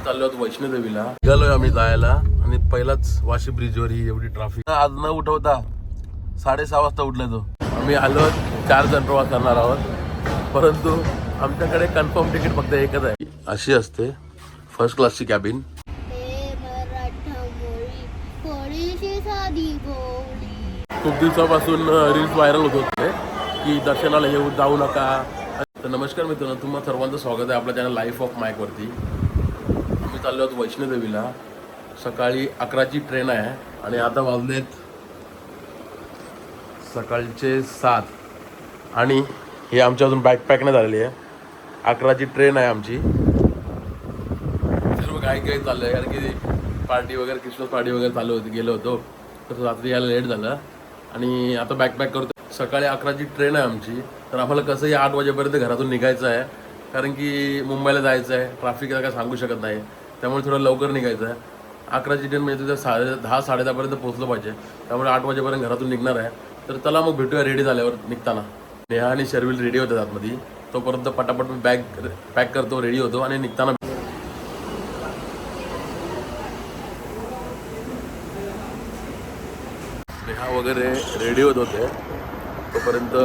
चाललो आहोत वैष्णोदेवीला. निघालोय आम्ही जायला आणि पहिलाच वाशी ब्रिजवर ही एवढी ट्रॅफिक. आज न उठवता 6:30 वाजता उठले तो. आम्ही आलो 4 जण प्रवास करणार आहोत, परंतु आमच्याकडे कन्फर्म तिकीट फक्त एकच आहे. अशी असते फर्स्ट क्लासची कॅबिन. खूप दिवसापासून रील्स व्हायरल होत होते की दर्शनाला येऊ जाऊ नका. तर नमस्कार मित्रांनो, तुम्हा सर्वांचं स्वागत आहे आपल्या चॅनल लाईफ ऑफ माईक वरती. आम्ही चाललो आहोत वैष्णोदेवीला. सकाळी 11ची ट्रेन आहे आणि आता वाजलेत सकाळचे 7 आणि हे आमच्या अजून बॅकपॅक नाही झालेली आहे. 11ची ट्रेन आहे आमची. सर्व काही काही चाललं आहे कारण की पार्टी वगैरे क्रिसमस पार्टी वगैरे चालू होती, गेलो होतो तर रात्री यायला लेट झालं आणि आता बॅकपॅक करतो. सकाळी 11ची ट्रेन आहे आमची, तर आम्हाला कसंही 8 वाजेपर्यंत घरातून निघायचं आहे कारण की मुंबईला जायचं आहे. ट्रॅफिक काय सांगू शकत नाही, त्यामुळे थोडं लवकर निघायचं आहे. 11ची ट्रेन म्हणजे तुझ्या 10:30 10:30पर्यंत पोहोचलं पाहिजे, त्यामुळे 8 वाजेपर्यंत घरातून निघणार आहे. तर चला मग भेटूया रेडी झाल्यावर निघताना. नेहा आणि शर्विल रेडी होतात आतमध्ये, तोपर्यंत पटापट मी बॅग पॅक करतो, रेडी होतो आणि निघताना. नेहा वगैरे रेडी होत होते तोपर्यंत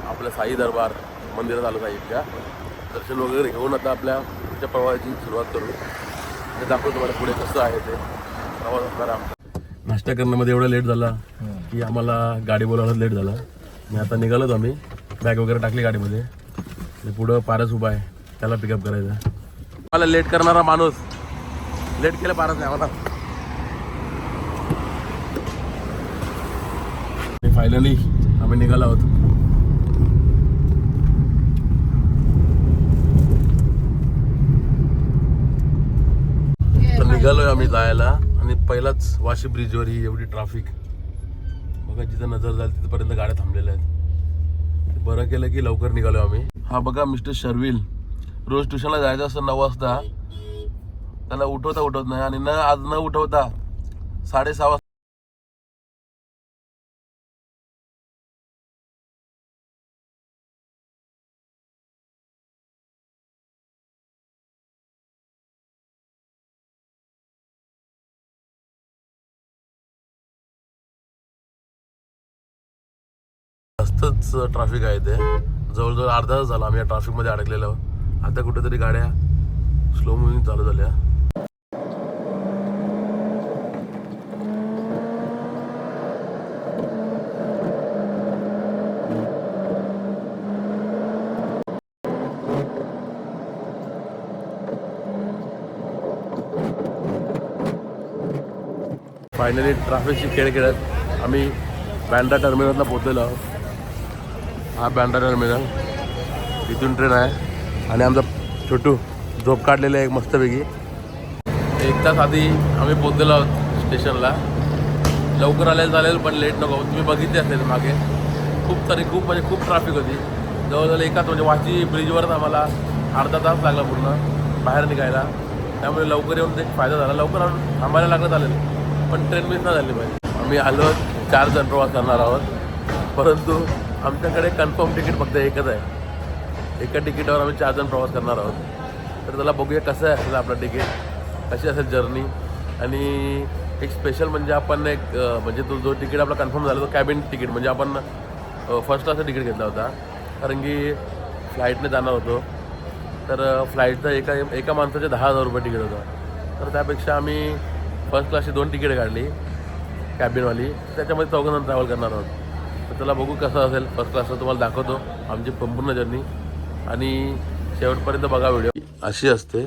आपल्या साई दरबार मंदिरात आलो. साईच्या दर्शन वगैरे घेऊन आता आपल्या प्रवासाची सुरुवात करू आणि दाखवतो तुम्हाला पुढे कसं आहे ते प्रवास असणार आमचा. नाश्ता करण्यामध्ये एवढं लेट झाला की आम्हाला गाडी बोलायला लेट झाला. मी आता निघालोच आम्ही, बॅग वगैरे टाकली गाडीमध्ये आणि पुढं पारस उभा आहे, त्याला पिकअप करायचं. मला लेट करणारा माणूस लेट केलं पारस नाही आम्हाला. फायनली आम्ही निघालो आहोत. तर निघालोय आम्ही जायला आणि पहिलाच वाशी ब्रिजवर ही एवढी ट्रॅफिक बघा. जिथं नजर जाईल तिथपर्यंत गाड्या थांबलेल्या आहेत. बरं केलं की लवकर निघालो आम्ही. हा बघा मिस्टर शर्विल, रोज ट्युशनला जायचं असतं 9 वाजता, त्याला उठवत नाही आणि आज न उठवता 6:30 वाजता जास्तच ट्रॅफिक आहे. ते जवळजवळ अर्धा तास झाला आम्ही या ट्रॅफिकमध्ये अडकलेलो. आता कुठेतरी गाड्या स्लो मुव्हिंग चालू झाल्या. फायनली ट्रॅफिकची खेळ खेळत आम्ही बँड्रा टर्मिनलला पोहोचलेलो आहोत. हा बँड्रा टर्मिनल, इथून ट्रेन आहे आणि आमचा छोटू झोप काढलेला आहे एक मस्तपैकी. 1 तास आधी आम्ही पोहोचलेलो आहोत स्टेशनला. लवकर आलेलं चालेल पण लेट नको. तुम्ही बघितले असेल मागे खूप ट्रॅफिक होती. जवळजवळ एकाच म्हणजे वाशी ब्रिजवरच आम्हाला अर्धा तास लागला पूर्ण बाहेर निघायला. त्यामुळे लवकर येऊन एक फायदा झाला. लवकर थांबायला लागलं चालेल पण ट्रेन मिस नाही झाली पाहिजे. आम्ही आलो 4 जण प्रवास करणार आहोत, परंतु आमच्याकडे कन्फर्म तिकीट फक्त एकच आहे. एका तिकीटावर आम्ही 4 जण प्रवास करणार आहोत. तर त्याला बघूया कसं असेल आपलं तिकीट, कशी असेल जर्नी. आणि एक स्पेशल म्हणजे आपण म्हणजे तो जो तिकीट आपला कन्फर्म झाला तो कॅबिन तिकीट, म्हणजे आपण फर्स्ट क्लासचं तिकीट घेतला होता कारण की फ्लाईटने जाणार होतो. तर फ्लाईटचं एका माणसाचे 10,000 रुपये तिकीट होतं. तर त्यापेक्षा आम्ही फर्स्ट क्लासची 2 तिकीट काढली कॅबिनवाली, त्याच्यामध्ये 4 जण ट्रॅव्हल करणार आहोत. तर त्याला बघू कसं असेल. फर्स्ट क्लासचं तुम्हाला दाखवतो आमची संपूर्ण जर्नी आणि शेवटपर्यंत बघा व्हिडिओ. अशी असते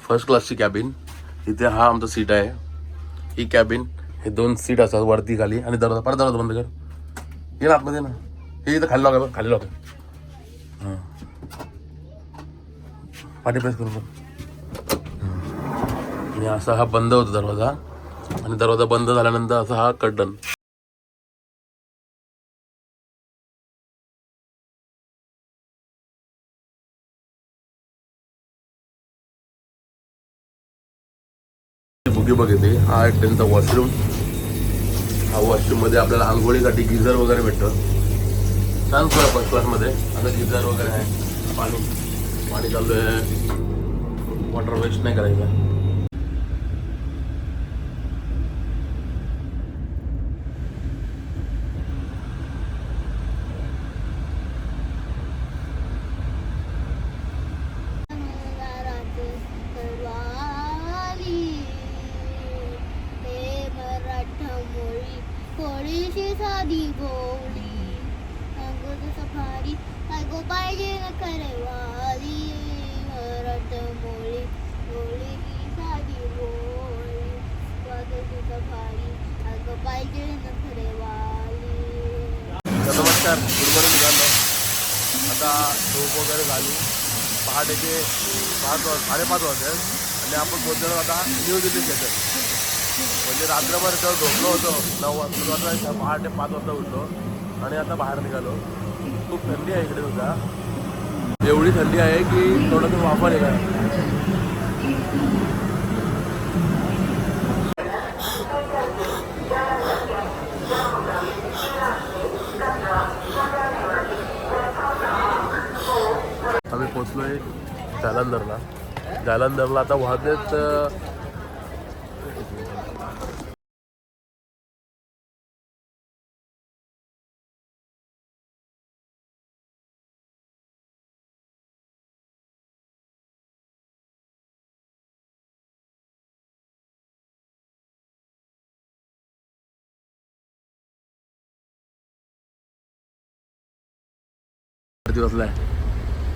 फर्स्ट क्लासची कॅबिन. इथे हा आमचा सीट आहे. ही कॅबिन, हे 2 सीट असतात वरती खाली आणि दरवाजा बंद कर. ये ना आतमध्ये ना, हे इथं खाली लावतो. हां पाठी प्रेस करून आणि असा हा बंद होतो दरवाजा आणि दरवाजा बंद झाल्यानंतर असा हा कर्टन. बुगी बघितली. हा एक त्यांचा वॉशरूम. हा वॉशरूममध्ये आपल्याला आंघोळीसाठी गिझर वगैरे भेटतं. छान फर्स्ट क्लासमध्ये. आता गिझर वगैरे आहे, पाणी चालू आहे. वॉटर वेस्ट नाही करायचं. साधी भोळी अंगोद सफारी अगो पाहिजे न खरेवाली मराठ मोळी मोळी की साधी भोळी वागोद सफारी अगो पाहिजे न खरेवाली. नमस्कार, गुड मॉर्निंग मित्रांनो. आता झोप वगैरे झाली. पहाटेचे 5:30 वाजले आणि आपण पोहोचलो आता न्यू दिल्ली स्टेशन. म्हणजे रात्रभर तेव्हा झोपलो होतो 9 वाजता, पहाटे 5 वाजता उठलो आणि आता बाहेर निघालो. खूप थंडी आहे इकडे सुद्धा. एवढी थंडी आहे की थोडंसं वाफा निघाला. आम्ही पोचलोय जालंधरला. जालंधरला आता वाजलेत वरती बसलाय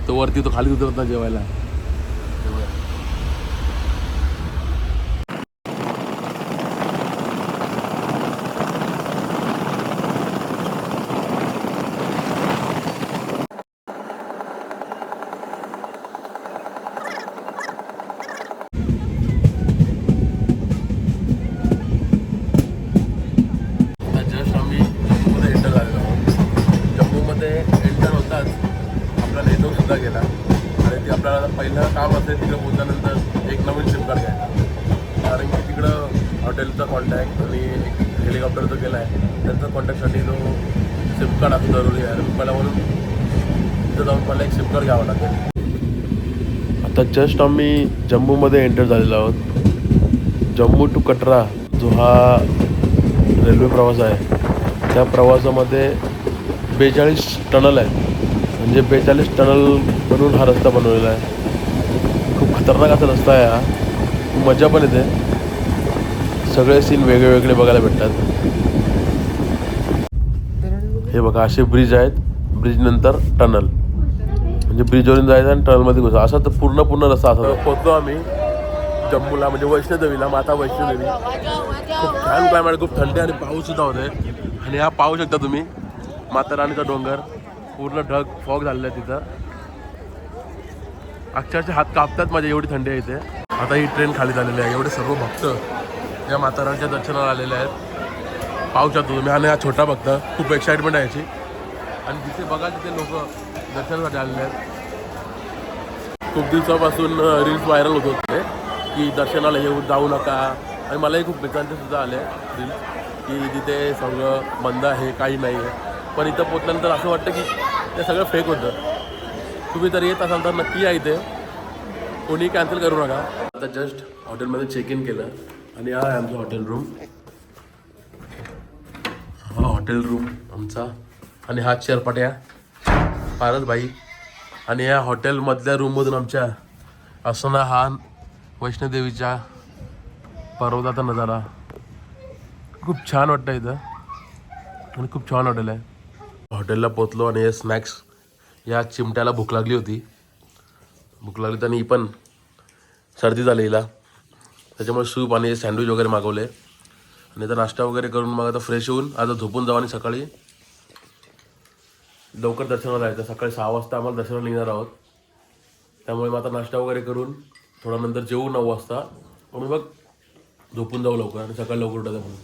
तो. वरती तो खाली उतरत ना जेवायला. जस्ट आम्ही जम्मूमध्ये एंटर झालेलो आहोत. जम्मूमध्ये एंटर होताच आपला नेटवर्क सुद्धा गेला आणि ते आपल्याला पहिलं काम असेल तिकडे पोहोचल्यानंतर एक नवीन सिम कार्ड घ्यायचा. कारण की तिकडं हॉटेलचा कॉन्टॅक्ट आणि एक हेलिकॉप्टरचा गेला आहे त्यांचा कॉन्टॅक्टसाठी जो सिम कार्ड असं जरुरी आहे. मला म्हणून तिथं जाऊन मला एक सिम कार्ड घ्यावं लागेल. आता जस्ट आम्ही जम्मूमध्ये एंटर झालेलो आहोत. जम्मू टू कटरा जो हा रेल्वे प्रवास आहे त्या प्रवासामध्ये 42 टनल आहेत. म्हणजे 42 टनल बनवून हा रस्ता बनवलेला आहे. खूप खतरनाक असा रस्ता आहे हा. खूप मजा पण येते. सगळे सीन वेगळे वेगळे बघायला भेटतात. हे बघा असे ब्रिज आहेत. ब्रिज नंतर टनल म्हणजे ब्रिजवरून जायचं आणि टनलमध्ये घुसा असा तर पूर्ण रस्ता असा. पोहोचलो आम्ही जम्मूला म्हणजे वैष्णोदेवीला. माता वैष्णोदेवी. खूप छान क्लायमेट. खूप थंडी आणि पाऊस सुद्धा होते. आणि हा पाहू शकता तुम्ही माता राणीचा डोंगर. पूर्ण ढग फॉग झालेला आहे तिथं. अक्षरशः हात कापतात माझे एवढी थंडी आहे इथे. आता ही ट्रेन खाली झालेली आहे. एवढे सर्व भक्त या माता राणीच्या दर्शनाला आलेले आहेत. पाहू शकतो तुम्ही. आणि हा छोटा भक्त. खूप एक्साइटमेंट आहे याची. आणि जिथे बघा तिथे लोक दर्शनासाठी आलेले आहेत. खूप दिवसापासून रील्स व्हायरल होत होते की दर्शनाला येऊ जाऊ नका. आणि मलाही खूप मित्रांचे सुद्धा आले रील्स की तिथे सगळं बंद आहे काही नाही आहे. पण इथं पोचल्यानंतर असं वाटतं की ते सगळं फेक होतं. तुम्ही जर येत असाल तर नक्की या इथे. कोणी कॅन्सल करू नका. आता जस्ट हॉटेलमध्ये चेक इन केलं आणि हा आहे आमचा हॉटेल रूम. हा हॉटेल रूम आमचा. आणि हा चेअरपाट्या पारसबाई. आणि या हॉटेलमधल्या रूममधून आमच्या असताना हा वैष्णोदेवीच्या पर्वताचा नजारा. खूप छान वाटतं इथं आणि खूप छान हॉटेल आहे. हॉटेलला पोचलो आणि हे स्नॅक्स. या चिमट्याला भूक लागली होती. भूक लागली तर ही पण सर्दी झाली हिला. त्याच्यामुळे सूप आणि सँडविच वगैरे मागवले. आणि आता नाश्ता वगैरे करून मग आता फ्रेश होऊन आता झोपून जाऊ आणि सकाळी लवकर दर्शनाला जायचं. सकाळी 6 वाजता आम्हाला दर्शनाला निघणार आहोत. त्यामुळे मग आता नाश्ता वगैरे करून थोडा नंतर जेवू 9 वाजता. आणि मग झोपून जाऊ लवकर आणि सकाळी लवकर उठायचं म्हणून.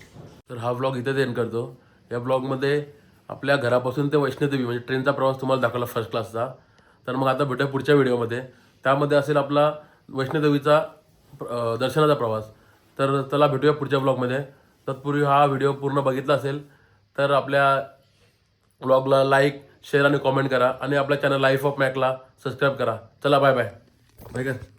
तर हा व्लॉग इथेच एंड करतो. या ब्लॉगमध्ये आपल्या घरापासून ते वैष्णोदेवी म्हणजे ट्रेनचा प्रवास तुम्हाला दाखवला फर्स्ट क्लासचा. तर मग आता भेटूया पुढच्या व्हिडिओमध्ये. त्यामध्ये असेल आपला वैष्णोदेवीचा दर्शनाचा प्रवास. तर चला भेटूया पुढच्या ब्लॉगमध्ये. तत्पूर्वी हा व्हिडिओ पूर्ण बघितला असेल तर आपल्या ब्लॉगला लाईक शेअर आणि कॉमेंट करा. आणि आपल्या चॅनल लाईफ ऑफ मॅकला सबस्क्राईब करा. चला बाय बाय. बाय कर.